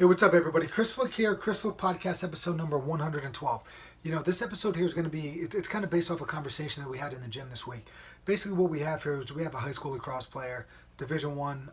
Hey, what's up, everybody? Chris Flick here, Chris Flick Podcast, episode number 112. This episode here is going to be, it's kind of based off a conversation that we had in the gym this week. Basically, what we have here is we have a high school lacrosse player, Division One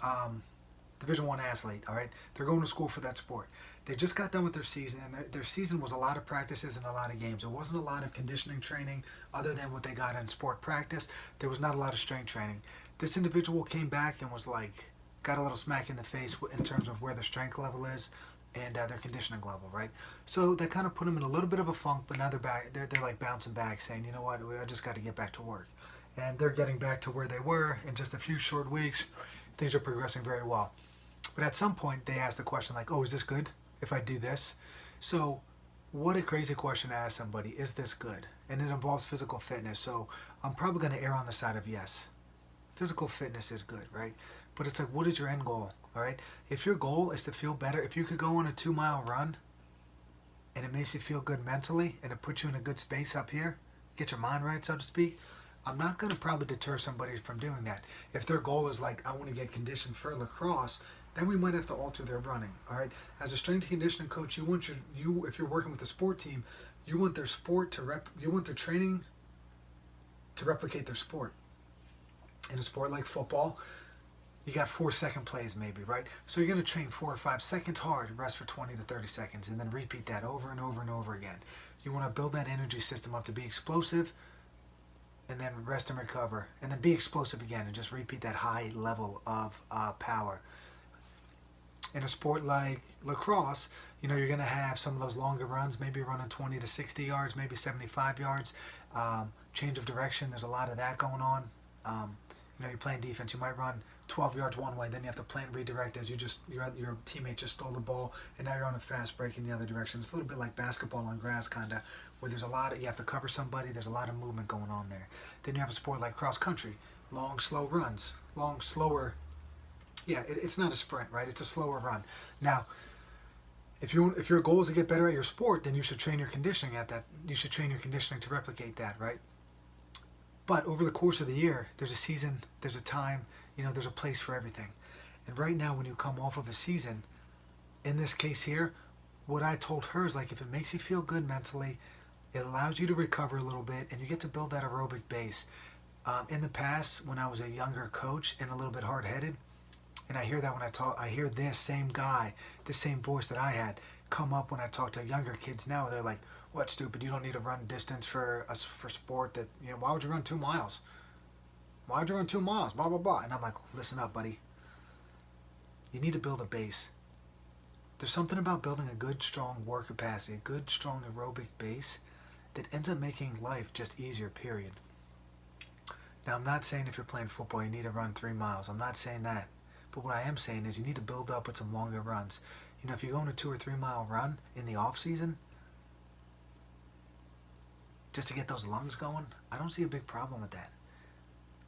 athlete, all right? They're going to school for that sport. They just got done with their season, and their season was a lot of practices and a lot of games. It wasn't a lot of conditioning training other than what they got in sport practice. There was not a lot of strength training. This individual came back and was like, got a little smack in the face in terms of where their strength level is and their conditioning level, right? So that kind of put them in a little bit of a funk, but now they're back. They're like bouncing back, saying, you know what, I just got to get back to work. And they're getting back to where they were in just a few short weeks. Things are progressing very well. But at some point, they ask the question like, oh, is this good if I do this? So what a crazy question to ask somebody, is this good? And it involves physical fitness. So I'm probably going to err on the side of yes. Physical fitness is good, right? But it's like, what is your end goal, all right? If your goal is to feel better, if you could go on a 2-mile run and it makes you feel good mentally and it puts you in a good space up here, get your mind right, so to speak, I'm not going to probably deter somebody from doing that. If their goal is like, I want to get conditioned for lacrosse, then we might have to alter their running, all right? As a strength and conditioning coach, if you're working with a sport team, you want their training to replicate their sport. In a sport like football, you got 4-second plays maybe, right? So you're going to train 4 or 5 seconds hard and rest for 20 to 30 seconds and then repeat that over and over and over again. You want to build that energy system up to be explosive and then rest and recover and then be explosive again and just repeat that high level of power. In a sport like lacrosse, you're going to have some of those longer runs, maybe running 20 to 60 yards, maybe 75 yards. Change of direction, there's a lot of that going on. You're playing defense, you might run 12 yards one way, then you have to plan and redirect as your teammate just stole the ball, and now you're on a fast break in the other direction. It's a little bit like basketball on grass, kind of, where there's you have to cover somebody, there's a lot of movement going on there. Then you have a sport like cross country, long, slow runs, it's not a sprint, right? It's a slower run. Now, if your goal is to get better at your sport, then you should train your conditioning at that. You should train your conditioning to replicate that, right? But over the course of the year, there's a season, there's a time, there's a place for everything. And right now, when you come off of a season, in this case here, what I told her is like, if it makes you feel good mentally, it allows you to recover a little bit, and you get to build that aerobic base. In the past, when I was a younger coach and a little bit hard-headed, and I hear that when I hear this same guy, the same voice that I had, come up when I talk to younger kids now. They're like, what, stupid, you don't need to run distance for sport that, why would you run 2 miles? Why would you run 2 miles? Blah, blah, blah. And I'm like, listen up, buddy. You need to build a base. There's something about building a good, strong work capacity, a good, strong aerobic base that ends up making life just easier, period. Now, I'm not saying if you're playing football, you need to run 3 miles. I'm not saying that. But what I am saying is you need to build up with some longer runs. If you go on a 2 or 3 mile run in the off season, just to get those lungs going, I don't see a big problem with that.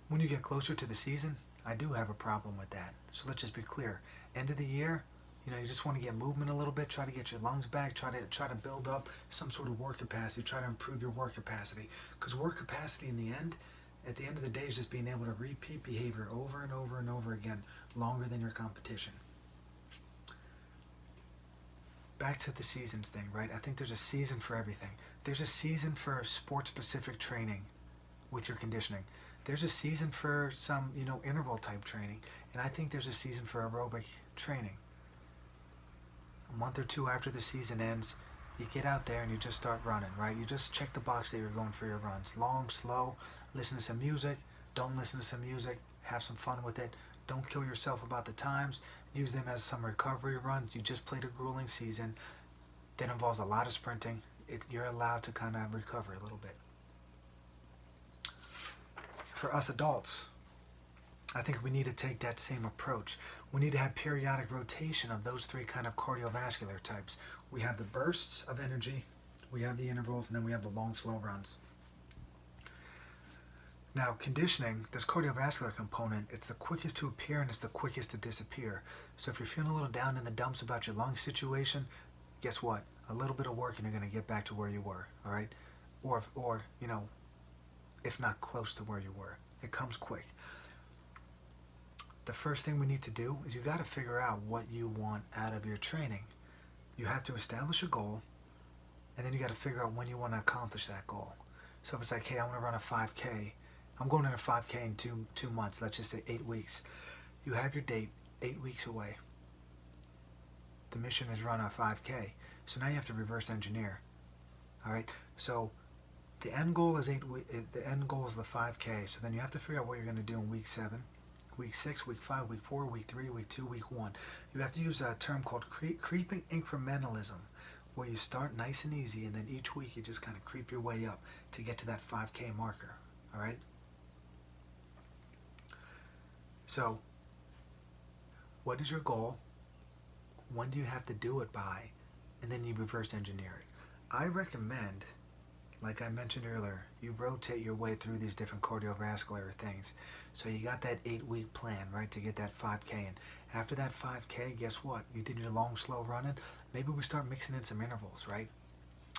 When you get closer to the season, I do have a problem with that. So let's just be clear. End of the year, you just want to get movement a little bit, try to get your lungs back, try to build up some sort of work capacity, try to improve your work capacity. Because work capacity at the end of the day, is just being able to repeat behavior over and over and over again, longer than your competition. Back to the seasons thing, right? I think there's a season for everything. There's a season for sport-specific training with your conditioning. There's a season for some, interval type training. And I think there's a season for aerobic training. A month or two after the season ends, you get out there and you just start running, right? You just check the box that you're going for your runs. Long, slow, listen to some music, don't listen to some music, have some fun with it. Don't kill yourself about the times. Use them as some recovery runs. You just played a grueling season that involves a lot of sprinting. You're allowed to kind of recover a little bit. For us adults, I think we need to take that same approach. We need to have periodic rotation of those 3 kind of cardiovascular types. We have the bursts of energy, we have the intervals, and then we have the long, slow runs. Now, conditioning, this cardiovascular component, it's the quickest to appear and it's the quickest to disappear. So if you're feeling a little down in the dumps about your lung situation, guess what? A little bit of work and you're going to get back to where you were, all right? Or if not close to where you were. It comes quick. The first thing we need to do is you got to figure out what you want out of your training. you have to establish a goal, and then you got to figure out when you want to accomplish that goal. So if it's like, hey, I want to run a 5K, I'm going in a 5K in two months, let's just say 8 weeks. You have your date 8 weeks away. The mission is run a 5K. So now you have to reverse engineer. All right. So the end goal is the end goal is the 5K. So then you have to figure out what you're going to do in week 7, week 6, week 5, week 4, week 3, week 2, week 1. You have to use a term called creeping incrementalism, where you start nice and easy, and then each week you just kind of creep your way up to get to that 5K marker. All right. So what is your goal? When do you have to do it by? And then you reverse engineer it. I recommend, like I mentioned earlier, you rotate your way through these different cardiovascular things. So you got that 8-week plan, right, to get that 5K in. After that 5K, guess what? You did your long, slow running. Maybe we start mixing in some intervals, right?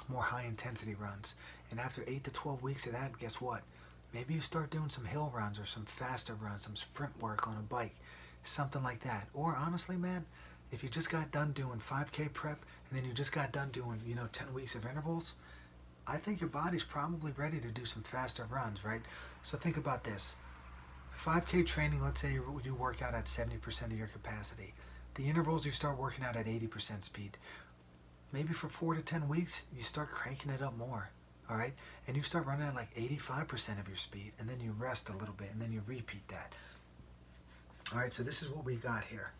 More high intensity runs. And after 8 to 12 weeks of that, guess what? Maybe you start doing some hill runs or some faster runs, some sprint work on a bike, something like that. Or honestly, man, if you just got done doing 5K prep and then you just got done doing, 10 weeks of intervals, I think your body's probably ready to do some faster runs, right? So think about this. 5K training, let's say you work out at 70% of your capacity. The intervals, you start working out at 80% speed. Maybe for 4 to 10 weeks, you start cranking it up more, all right? And you start running at like 85% of your speed, and then you rest a little bit, and then you repeat that. All right, so this is what we got here.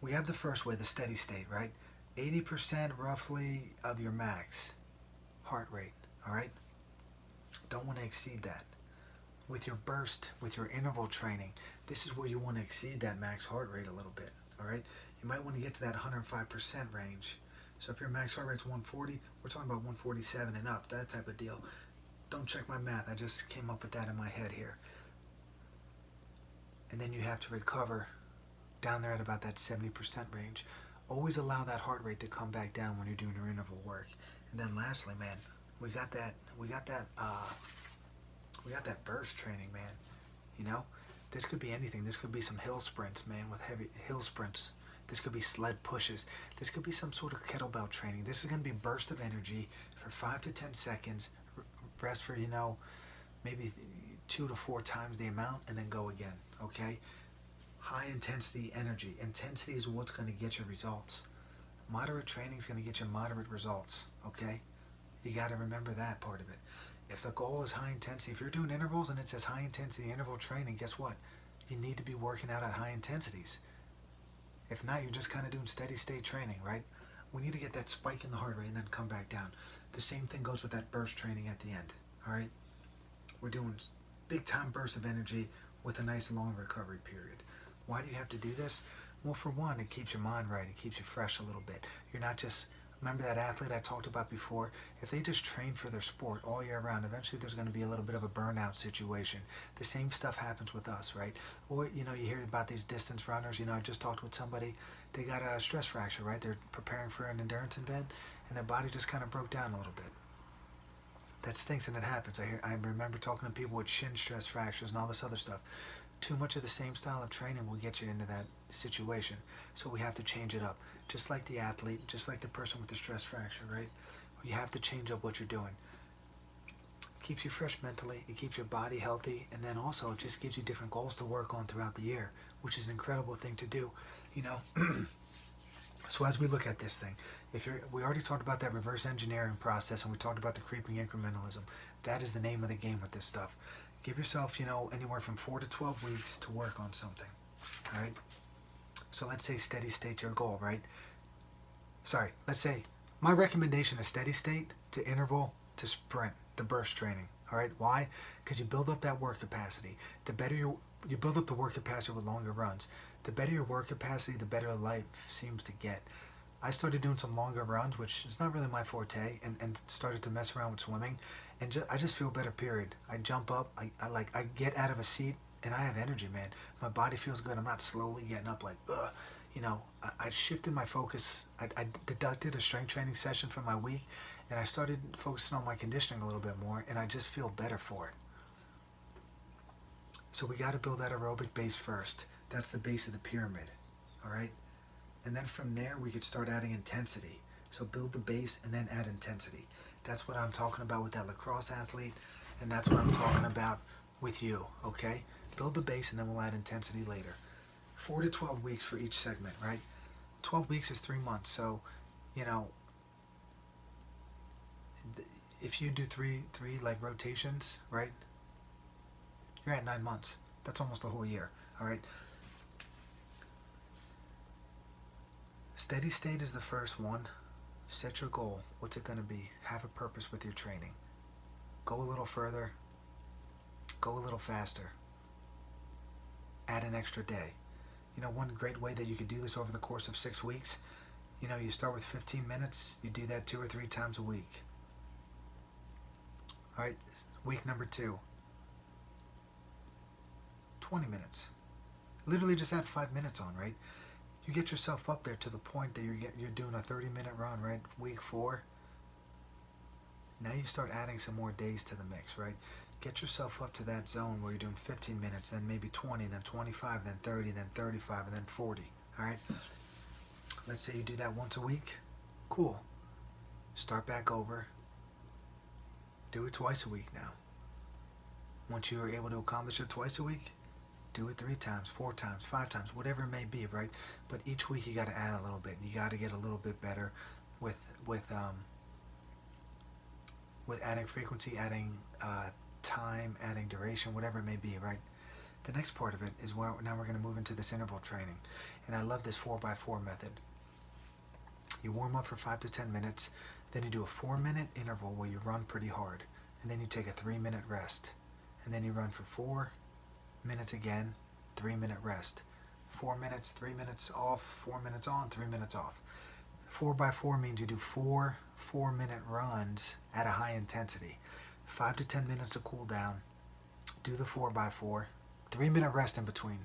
We have the first way, the steady state, right? 80% roughly of your max heart rate, all right? Don't want to exceed that. With your burst, with your interval training, this is where you want to exceed that max heart rate a little bit, all right? You might want to get to that 105% range. So if your max heart rate's 140, we're talking about 147 and up, that type of deal. Don't check my math, I just came up with that in my head here. And then you have to recover down there at about that 70% range. Always allow that heart rate to come back down when you're doing your interval work. And then lastly, man, we got that burst training, man. This could be anything. This could be some hill sprints, man, with heavy hill sprints. This could be sled pushes. This could be some sort of kettlebell training. This is going to be burst of energy for 5 to 10 seconds. Rest for, maybe 2 to 4 times the amount, and then go again, okay? High intensity energy. Intensity is what's going to get you results. Moderate training is going to get you moderate results, okay? You got to remember that part of it. If the goal is high intensity, if you're doing intervals and it says high intensity interval training, guess what? You need to be working out at high intensities. If not, you're just kind of doing steady state training, right? We need to get that spike in the heart rate and then come back down. The same thing goes with that burst training at the end, all right? We're doing big time bursts of energy with a nice long recovery period. Why do you have to do this? Well, for one, it keeps your mind right. It keeps you fresh a little bit. You're not just, remember that athlete I talked about before? If they just train for their sport all year round, eventually there's going to be a little bit of a burnout situation. The same stuff happens with us, right? Or, you hear about these distance runners. I just talked with somebody. They got a stress fracture, right? They're preparing for an endurance event, and their body just kind of broke down a little bit. That stinks, and it happens. I remember talking to people with shin stress fractures and all this other stuff. Too much of the same style of training will get you into that situation. So we have to change it up. Just like the athlete, just like the person with the stress fracture, right? You have to change up what you're doing. It keeps you fresh mentally, it keeps your body healthy, and then also it just gives you different goals to work on throughout the year, which is an incredible thing to do, So as we look at this thing, we already talked about that reverse engineering process, and we talked about the creeping incrementalism. That is the name of the game with this stuff. Give yourself, anywhere from 4 to 12 weeks to work on something, all right? So let's say steady state's your goal, right? Let's say my recommendation is steady state to interval to sprint, the burst training, all right? Why? Because you build up that work capacity. The better you build up the work capacity with longer runs. The better your work capacity, the better life seems to get. I started doing some longer runs, which is not really my forte, and started to mess around with swimming, and I just feel better, period. I jump up, I get out of a seat, and I have energy, man. My body feels good. I'm not slowly getting up like, ugh. I shifted my focus. I deducted a strength training session from my week, and I started focusing on my conditioning a little bit more, and I just feel better for it. So we got to build that aerobic base first. That's the base of the pyramid, all right? And then from there, we could start adding intensity. So build the base and then add intensity. That's what I'm talking about with that lacrosse athlete, and that's what I'm talking about with you, okay? Build the base and then we'll add intensity later. 4 to 12 weeks for each segment, right? 12 weeks is 3 months, so, you know, if you do three like rotations, right? You're at 9 months. That's almost a whole year, all right? Steady state is the first one. Set your goal. What's it going to be? Have a purpose with your training. Go a little further. Go a little faster. Add an extra day. You know, one great way that you could do this over the course of 6 weeks, you know, you start with 15 minutes. You do that 2 or 3 times a week. All right, week number 2. 20 minutes. Literally just add 5 minutes on, right? You get yourself up there to the point that you're doing a 30-minute run, right? Week 4. Now you start adding some more days to the mix, right? Get yourself up to that zone where you're doing 15 minutes, then maybe 20, then 25, then 30, then 35, and then 40, all right? Let's say you do that once a week. Cool. Start back over. Do it twice a week now. Once you are able to accomplish it twice a week, do it 3 times, 4 times, 5 times, whatever it may be, right? But each week you got to add a little bit. You got to get a little bit better with adding frequency, adding time, adding duration, whatever it may be, right? The next part of it is where now we're going to move into this interval training, and I love this 4x4 method. You warm up for 5 to 10 minutes, then you do a 4-minute interval where you run pretty hard, and then you take a 3-minute rest, and then you run for 4 minutes again, 3-minute rest. 4 minutes, 3 minutes off, 4 minutes on, 3 minutes off. 4x4 means you do 4 4-minute runs at a high intensity. 5 to 10 minutes of cool down. Do the 4x4. 3-minute rest in between.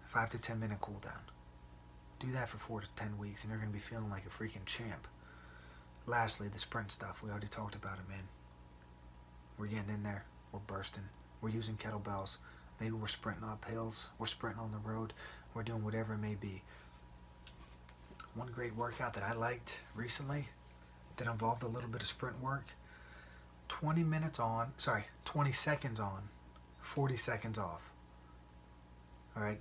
5 to 10 minute cool down. Do that for 4 to 10 weeks and you're going to be feeling like a freaking champ. Lastly, the sprint stuff. We already talked about it, man. We're getting in there. We're bursting. We're using kettlebells. Maybe we're sprinting up hills. We're sprinting on the road. We're doing whatever it may be. One great workout that I liked recently that involved a little bit of sprint work. 20 seconds on, 40 seconds off. All right,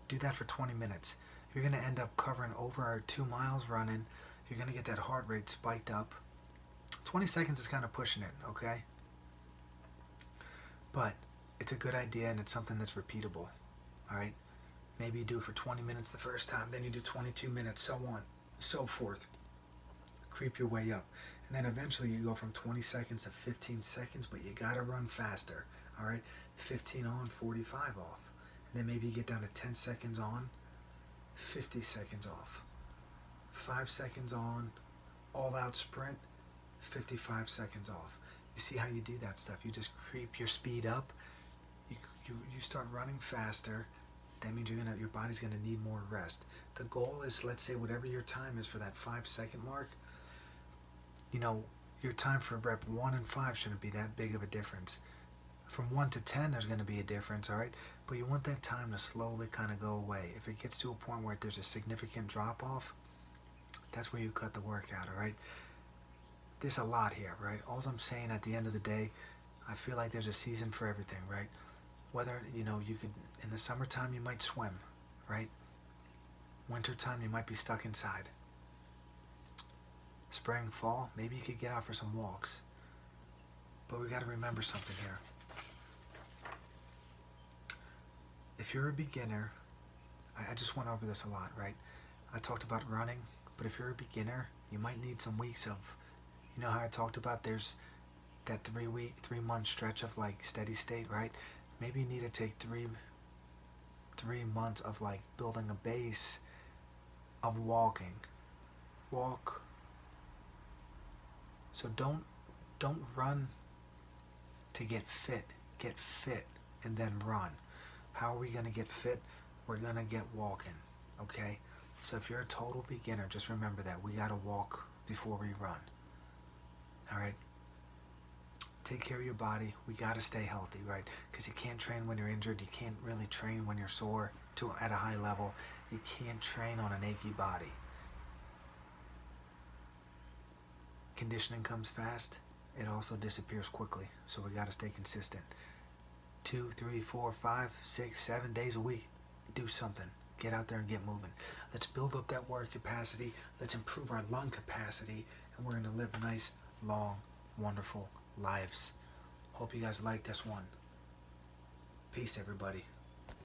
do that for 20 minutes. You're going to end up covering over 2 miles running. You're going to get that heart rate spiked up. 20 seconds is kind of pushing it, okay? But it's a good idea and it's something that's repeatable, all right? Maybe you do it for 20 minutes the first time, then you do 22 minutes, so on, so forth. Creep your way up. And then eventually you go from 20 seconds to 15 seconds, but you gotta run faster, all right? 15 on, 45 off. And then maybe you get down to 10 seconds on, 50 seconds off. 5 seconds on, all out sprint, 55 seconds off. You see how you do that stuff? You just creep your speed up. You start running faster. That means your body's gonna need more rest. The goal is, let's say whatever your time is for that 5-second mark, you know, your time for rep 1 and 5 shouldn't be that big of a difference. From 1 to 10, there's gonna be a difference, all right? But you want that time to slowly kind of go away. If it gets to a point where there's a significant drop off, that's where you cut the workout, all right? There's a lot here, right? All I'm saying at the end of the day, I feel like there's a season for everything, right? Whether, you know, you could, in the summertime, you might swim, right? Wintertime, you might be stuck inside. Spring, fall, maybe you could get out for some walks. But we got to remember something here. If you're a beginner, I just went over this a lot, right? I talked about running, but if you're a beginner, you might need some weeks of, you know how I talked about there's that 3-month stretch of like steady state, right? Maybe you need to take three months of like building a base of walking. Walk. So don't run to get fit. Get fit and then run. How are we going to get fit? We're going to get walking, okay? So if you're a total beginner, just remember that. We got to walk before we run, all right? Take care of your body. We got to stay healthy, right? Because you can't train when you're injured. You can't really train when you're sore at a high level. You can't train on an achy body. conditioning comes fast. It also disappears quickly. So we got to stay consistent. 2, 3, 4, 5, 6, 7 days a week. Do something. Get out there and get moving. Let's build up that work capacity. Let's improve our lung capacity. And we're going to live nice, long, wonderful lives. Hope you guys like this one. Peace, everybody.